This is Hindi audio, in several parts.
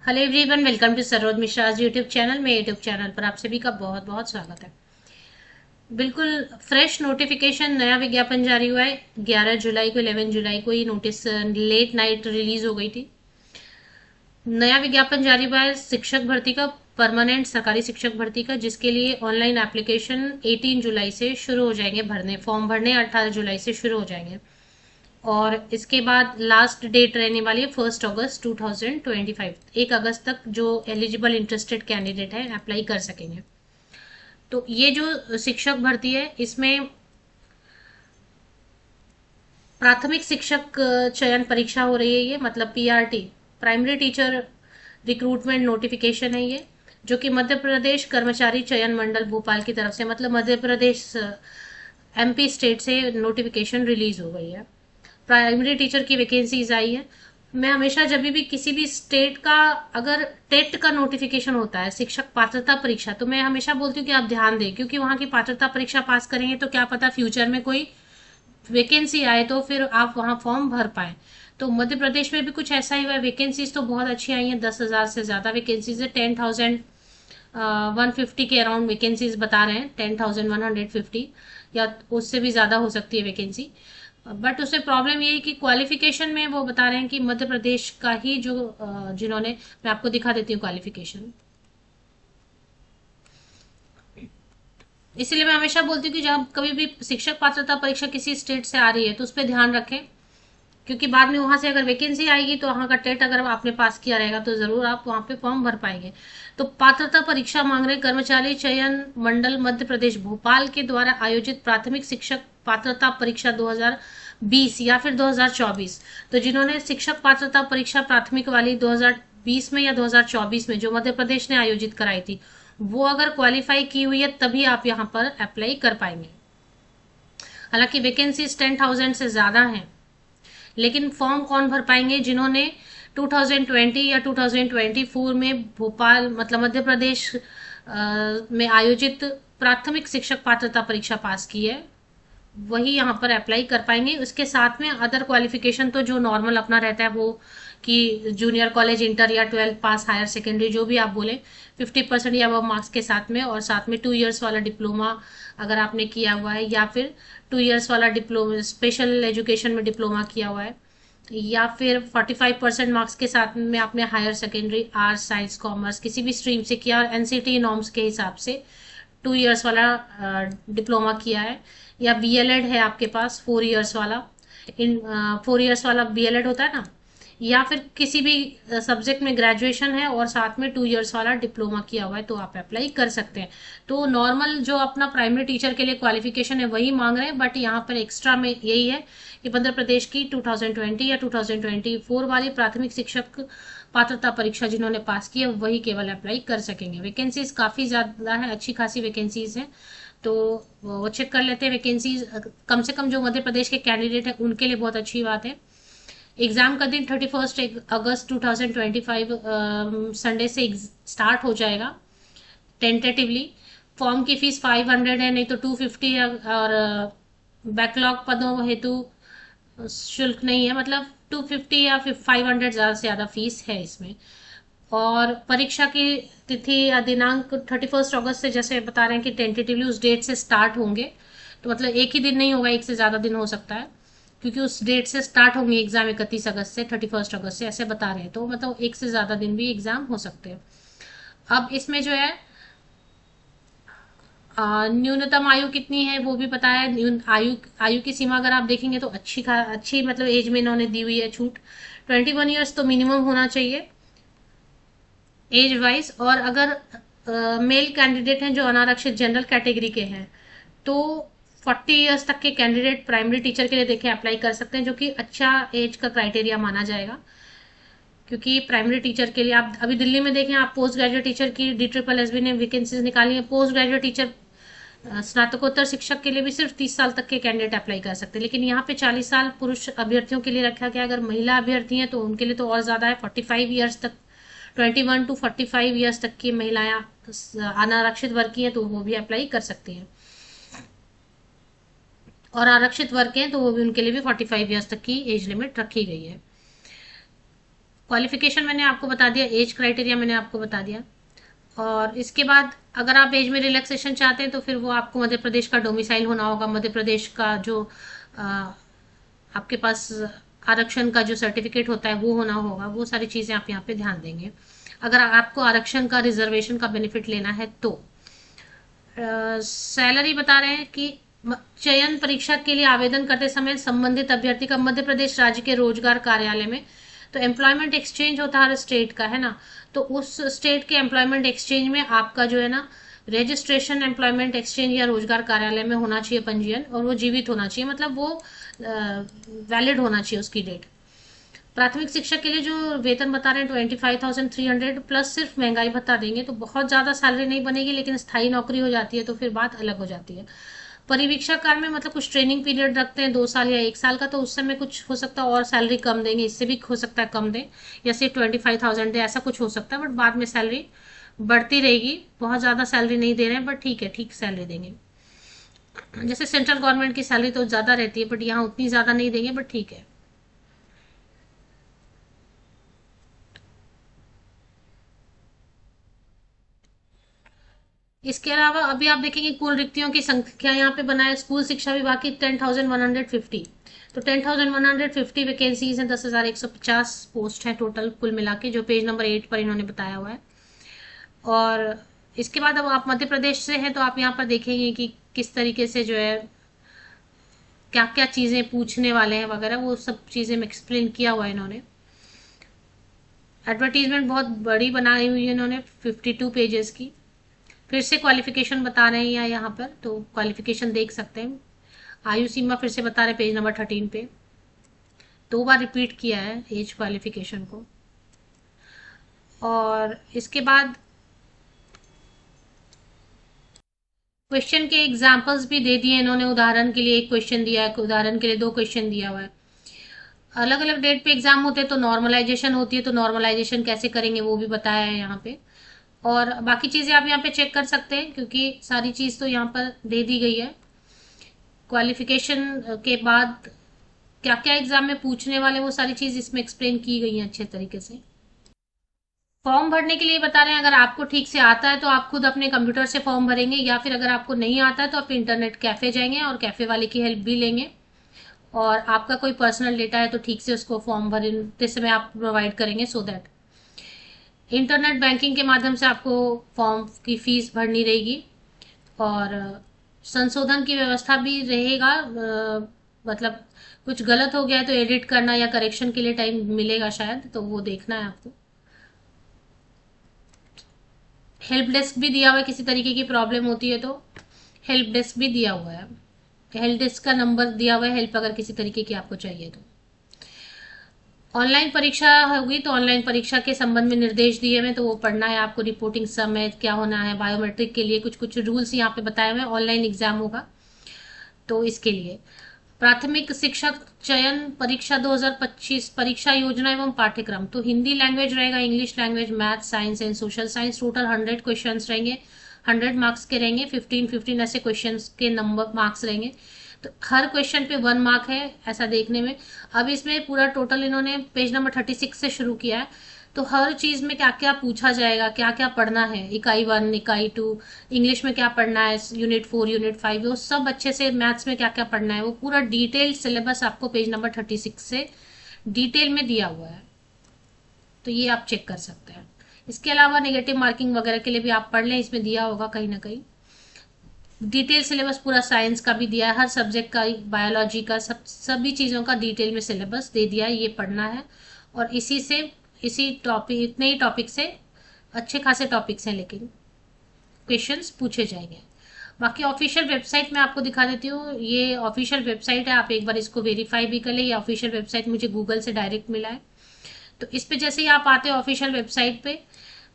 Hello everyone, welcome to Saroj Mishra YouTube channel में। यूट्यूब चैनल पर आप सभी का बहुत बहुत स्वागत है। बिल्कुल फ्रेश नोटिफिकेशन, नया विज्ञापन जारी हुआ है। 11 जुलाई को 11 जुलाई को ये नोटिस लेट नाइट रिलीज हो गई थी। नया विज्ञापन जारी हुआ है शिक्षक भर्ती का, परमानेंट सरकारी शिक्षक भर्ती का, जिसके लिए ऑनलाइन एप्लीकेशन 18 जुलाई से शुरू हो जाएंगे भरने। फॉर्म भरने 18 जुलाई से शुरू हो जाएंगे और इसके बाद लास्ट डेट रहने वाली है 1 अगस्त 2025। 1 अगस्त तक जो एलिजिबल इंटरेस्टेड कैंडिडेट है अप्लाई कर सकेंगे। तो ये जो शिक्षक भर्ती है इसमें प्राथमिक शिक्षक चयन परीक्षा हो रही है। ये मतलब PRT, primary teacher recruitment notification है ये, जो कि मध्य प्रदेश कर्मचारी चयन मंडल भोपाल की तरफ से, मतलब मध्य प्रदेश एमपी स्टेट से नोटिफिकेशन रिलीज हो गई है। प्राइमरी टीचर की वैकेंसीज आई है। मैं हमेशा जब भी किसी भी स्टेट का अगर टेट का नोटिफिकेशन होता है, शिक्षक पात्रता परीक्षा, तो मैं हमेशा बोलती हूँ कि आप ध्यान दें, क्योंकि वहां की पात्रता परीक्षा पास करेंगे तो क्या पता फ्यूचर में कोई वैकेंसी आए तो फिर आप वहां फॉर्म भर पाए। तो मध्य प्रदेश में भी कुछ ऐसा ही हुआ है। वैकेंसीज तो बहुत अच्छी आई हैं, 10,000 से ज्यादा वैकेंसीज है। 10,150 के अराउंड वैकेंसीज बता रहे हैं, 10,150 या उससे भी ज्यादा हो सकती है वैकेंसी। बट उसमें प्रॉब्लम ये है कि क्वालिफिकेशन में वो बता रहे हैं कि मध्य प्रदेश का ही जो जिन्होंने, मैं आपको दिखा देती हूँ क्वालिफिकेशन। इसीलिए मैं हमेशा बोलती हूँ कि जब कभी भी शिक्षक पात्रता परीक्षा किसी स्टेट से आ रही है तो उस पर ध्यान रखें, क्योंकि बाद में वहां से अगर वैकेंसी आएगी तो वहां का टेट अगर आपने पास किया रहेगा तो जरूर आप वहां पे फॉर्म भर पाएंगे। तो पात्रता परीक्षा मांग रहे कर्मचारी चयन मंडल मध्य प्रदेश भोपाल के द्वारा आयोजित प्राथमिक शिक्षक पात्रता परीक्षा 2020 या फिर 2024। तो जिन्होंने शिक्षक पात्रता परीक्षा प्राथमिक वाली 2020 में या 2024 में जो मध्य प्रदेश ने आयोजित कराई थी, वो अगर क्वालिफाई की हुई है तभी आप यहाँ पर अप्लाई कर पाएंगे। हालांकि वैकेंसीज 10,000 से ज्यादा हैं, लेकिन फॉर्म कौन भर पाएंगे? जिन्होंने 2020 या 2024 में भोपाल मतलब मध्य प्रदेश में आयोजित प्राथमिक शिक्षक पात्रता परीक्षा पास की है, वही यहाँ पर अप्लाई कर पाएंगे। उसके साथ में अदर क्वालिफिकेशन तो जो नॉर्मल अपना रहता है वो, कि जूनियर कॉलेज, इंटर या 12th पास, हायर सेकेंडरी जो भी आप बोले, 50% या वो मार्क्स के साथ में, और साथ में 2 इयर्स वाला डिप्लोमा अगर आपने किया हुआ है, या फिर 2 इयर्स वाला डिप्लोमा स्पेशल एजुकेशन में डिप्लोमा किया हुआ है, या फिर 45% मार्क्स के साथ में आपने higher secondary arts science commerce किसी भी स्ट्रीम से किया और एनसीटी नॉर्म्स के हिसाब से 2 इयर्स वाला डिप्लोमा किया है, या बीएलएड है आपके पास 4 इयर्स वाला। इन 4 इयर्स वाला बीएलएड होता है ना, या फिर किसी भी सब्जेक्ट में ग्रेजुएशन है और साथ में 2 इयर्स वाला डिप्लोमा किया हुआ है तो आप अप्लाई कर सकते हैं। तो नॉर्मल जो अपना प्राइमरी टीचर के लिए क्वालिफिकेशन है वही मांग रहे हैं, बट यहाँ पर एक्स्ट्रा में यही है कि मध्य प्रदेश की 2020 या 2024 वाली प्राथमिक शिक्षक पात्रता परीक्षा जिन्होंने पास की है वही केवल अप्लाई कर सकेंगे। वैकेंसीज काफी ज्यादा है, अच्छी खासी वैकेंसीज है। तो वो चेक कर लेते हैं वैकेंसीज। कम से कम जो मध्य प्रदेश के कैंडिडेट है उनके लिए बहुत अच्छी बात है। एग्जाम का दिन 31 अगस्त 2025 संडे से स्टार्ट हो जाएगा टेंटेटिवली। फॉर्म की फीस 500 है, नहीं तो 250 है, और बैकलॉग पदों हेतु शुल्क नहीं है, मतलब 250 या फिर 500 ज्यादा से ज्यादा फीस है इसमें। और परीक्षा की तिथि या दिनांक 31 अगस्त से, जैसे बता रहे हैं कि टेंटेटिवली उस डेट से स्टार्ट होंगे, तो मतलब एक ही दिन नहीं होगा, एक से ज्यादा दिन हो सकता है, क्योंकि उस डेट से स्टार्ट होंगे एग्जाम 31 अगस्त से 31 अगस्त से, ऐसे बता रहे हैं। तो मतलब एक से ज्यादा दिन भी एग्जाम हो सकते हैं। अब इसमें जो है न्यूनतम आयु कितनी है वो भी पता है। आयु आयु की सीमा अगर आप देखेंगे तो अच्छी मतलब एज में इन्होंने दी हुई है छूट। 21 ईयर्स तो मिनिमम होना चाहिए एज वाइज। और अगर मेल कैंडिडेट हैं जो अनारक्षित जनरल कैटेगरी के हैं तो 40 इयर्स तक के कैंडिडेट प्राइमरी टीचर के लिए देखें अप्लाई कर सकते हैं, जो कि अच्छा एज का क्राइटेरिया माना जाएगा। क्योंकि प्राइमरी टीचर के लिए आप अभी दिल्ली में देखें, आप पोस्ट ग्रेजुएट टीचर की DSSB ने वैकेंसीज निकाली है। पोस्ट ग्रेजुएट टीचर स्नातकोत्तर शिक्षक के लिए भी सिर्फ 30 साल तक के कैंडिडेट अप्लाई कर सकते हैं, लेकिन यहाँ पे 40 साल पुरुष अभ्यर्थियों के लिए रखा गया। अगर महिला अभ्यर्थी हैं तो उनके लिए तो और ज्यादा है, 45 इयर्स तक, 21 to 45 इयर्स तक की महिलाएं अनारक्षित वर्ग की हैं तो वो भी अप्लाई कर सकती हैं, और आरक्षित वर्ग हैं तो वो भी, उनके लिए भी 45 इयर्स तक की एज लिमिट रखी गई है। क्वालिफिकेशन मैंने आपको बता दिया, एज क्राइटेरिया मैंने आपको बता दिया। और इसके बाद अगर आप एज में रिलैक्सेशन चाहते हैं तो फिर वो आपको मध्य प्रदेश का डोमिसाइल होना होगा, मध्य प्रदेश का जो आपके पास आरक्षण का जो सर्टिफिकेट होता है वो होना होगा। वो सारी चीज़ें आप यहाँ पे ध्यान देंगे अगर आपको आरक्षण का रिजर्वेशन का बेनिफिट लेना है तो। सैलरी बता रहे हैं कि चयन परीक्षा के लिए आवेदन करते समय संबंधित अभ्यर्थी का मध्य प्रदेश राज्य के रोजगार कार्यालय में, तो एम्प्लॉयमेंट एक्सचेंज होता है हर स्टेट का, है ना, तो उस स्टेट के एम्प्लॉयमेंट एक्सचेंज में आपका जो है ना रजिस्ट्रेशन एम्प्लॉयमेंट एक्सचेंज या रोजगार कार्यालय में होना चाहिए पंजीयन, और वो जीवित होना चाहिए, मतलब वो वैलिड होना चाहिए उसकी डेट। प्राथमिक शिक्षा के लिए जो वेतन बता रहे हैं 25,300 प्लस सिर्फ महंगाई भत्ता देंगे, तो बहुत ज़्यादा सैलरी नहीं बनेगी, लेकिन स्थायी नौकरी हो जाती है तो फिर बात अलग हो जाती है। परिवीक्षा काल में मतलब कुछ ट्रेनिंग पीरियड रखते हैं 2 साल या 1 साल का, तो उस समय कुछ हो सकता है और सैलरी कम देंगे, इससे भी हो सकता है कम दें, या सिर्फ 25,000 दे, ऐसा कुछ हो सकता है, बट बाद में सैलरी बढ़ती रहेगी। बहुत ज़्यादा सैलरी नहीं दे रहे हैं बट ठीक है, ठीक सैलरी देंगे। जैसे सेंट्रल गवर्नमेंट की सैलरी तो ज़्यादा रहती है बट यहाँ उतनी ज़्यादा नहीं देंगे, बट ठीक है। इसके अलावा अभी आप देखेंगे कुल रिक्तियों की संख्या यहाँ पे बनाए स्कूल शिक्षा विभाग की 10,150, तो 10,150 वैकेंसीज हैं, 10,150 पोस्ट हैं टोटल कुल मिला के, जो पेज नंबर 8 पर इन्होंने बताया हुआ है। और इसके बाद अब आप मध्य प्रदेश से हैं तो आप यहाँ पर देखेंगे कि किस तरीके से जो है क्या क्या चीज़ें पूछने वाले हैं वगैरह, वो सब चीज़ें में एक्सप्लेन किया हुआ है इन्होंने। एडवर्टीजमेंट बहुत बड़ी बनाई हुई है इन्होंने, 52 पेजेस की। फिर से क्वालिफिकेशन बता रहे हैं यहाँ पर, तो क्वालिफिकेशन देख सकते हैं। आयु सीमा फिर से बता रहे हैं पेज नंबर 13 पे, 2 बार रिपीट किया है एज क्वालिफिकेशन को। और इसके बाद क्वेश्चन के एग्जाम्पल्स भी दे दिए इन्होंने, उदाहरण के लिए एक क्वेश्चन दिया है, उदाहरण के लिए 2 क्वेश्चन दिया हुआ है। अलग अलग डेट पे एग्जाम होते हैं तो नॉर्मलाइजेशन होती है, तो नॉर्मलाइजेशन कैसे करेंगे वो भी बताया है यहाँ पे। और बाकी चीज़ें आप यहाँ पे चेक कर सकते हैं क्योंकि सारी चीज़ तो यहाँ पर दे दी गई है। क्वालिफिकेशन के बाद क्या क्या एग्जाम में पूछने वाले वो सारी चीज़ इसमें एक्सप्लेन की गई है अच्छे तरीके से। फॉर्म भरने के लिए बता रहे हैं अगर आपको ठीक से आता है तो आप खुद अपने कंप्यूटर से फॉर्म भरेंगे, या फिर अगर आपको नहीं आता है तो आप इंटरनेट कैफे जाएंगे और कैफे वाले की हेल्प भी लेंगे। और आपका कोई पर्सनल डेटा है तो ठीक से उसको फॉर्म भरते समय आप प्रोवाइड करेंगे, सो दैट इंटरनेट बैंकिंग के माध्यम से आपको फॉर्म की फीस भरनी रहेगी। और संशोधन की व्यवस्था भी रहेगा, मतलब कुछ गलत हो गया है तो एडिट करना या करेक्शन के लिए टाइम मिलेगा शायद, तो वो देखना है आपको। हेल्प डेस्क भी दिया हुआ है, किसी तरीके की प्रॉब्लम होती है तो हेल्प डेस्क भी दिया हुआ है, हेल्प डेस्क का नंबर दिया हुआ है, हेल्प अगर किसी तरीके की आपको चाहिए तो। ऑनलाइन परीक्षा होगी तो ऑनलाइन परीक्षा के संबंध में निर्देश दिए हुए, तो वो पढ़ना है आपको। रिपोर्टिंग समय क्या होना है, बायोमेट्रिक के लिए कुछ कुछ रूल्स यहाँ पे बताए हुए हैं, ऑनलाइन एग्जाम होगा तो इसके लिए। प्राथमिक शिक्षक चयन परीक्षा 2025 परीक्षा योजना एवं पाठ्यक्रम, तो हिंदी लैंग्वेज रहेगा, English language, math, science and social science. Total 100 question रहेंगे, 100 मार्क्स के रहेंगे, 15-15 ऐसे क्वेश्चन के नंबर मार्क्स रहेंगे, तो हर क्वेश्चन पे 1 मार्क है ऐसा देखने में। अब इसमें पूरा टोटल इन्होंने पेज नंबर 36 से शुरू किया है, तो हर चीज में क्या क्या पूछा जाएगा, क्या क्या पढ़ना है, इकाई 1, इकाई 2, इंग्लिश में क्या पढ़ना है, यूनिट 4, यूनिट 5, वो सब अच्छे से, मैथ्स में क्या क्या पढ़ना है, वो पूरा डिटेल सिलेबस आपको पेज नंबर 36 से डिटेल में दिया हुआ है, तो ये आप चेक कर सकते हैं। इसके अलावा नेगेटिव मार्किंग वगैरह के लिए भी आप पढ़ लें, इसमें दिया होगा कहीं ना कहीं डिटेल सिलेबस। पूरा साइंस का भी दिया है, हर सब्जेक्ट का, बायोलॉजी का, सभी चीज़ों का डिटेल में सिलेबस दे दिया है, ये पढ़ना है। और इसी टॉपिक, इतने ही टॉपिक से अच्छे खासे टॉपिक्स हैं, लेकिन क्वेश्चंस पूछे जाएंगे। बाकी ऑफिशियल वेबसाइट मैं आपको दिखा देती हूँ, ये ऑफिशियल वेबसाइट है, आप एक बार इसको वेरीफाई भी कर ले। ये ऑफिशियल वेबसाइट मुझे गूगल से डायरेक्ट मिला है, तो इस पे जैसे ही आप आते हैं ऑफिशियल वेबसाइट पे,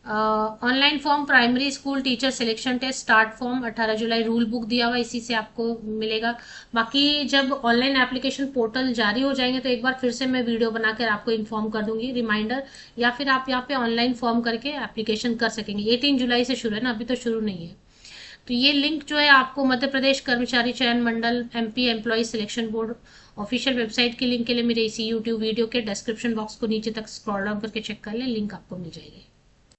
online form primary school teacher selection test start form 18 जुलाई रूल बुक दिया हुआ, इसी से आपको मिलेगा। बाकी जब ऑनलाइन एप्लीकेशन पोर्टल जारी हो जाएंगे तो एक बार फिर से मैं वीडियो बनाकर आपको इन्फॉर्म कर दूंगी, रिमाइंडर, या फिर आप यहाँ पे ऑनलाइन फॉर्म करके एप्लीकेशन कर सकेंगे। 18 जुलाई से शुरू है ना, अभी तो शुरू नहीं है। तो ये लिंक जो है आपको मध्य प्रदेश कर्मचारी चयन मंडल, MP employ selection board official website की लिंक के लिए मेरे इसी यूट्यूब वीडियो के डिस्क्रिप्शन बॉक्स को नीचे तक स्क्रॉल डाउन करके चेक कर लें, लिंक आपको मिल जाएगी।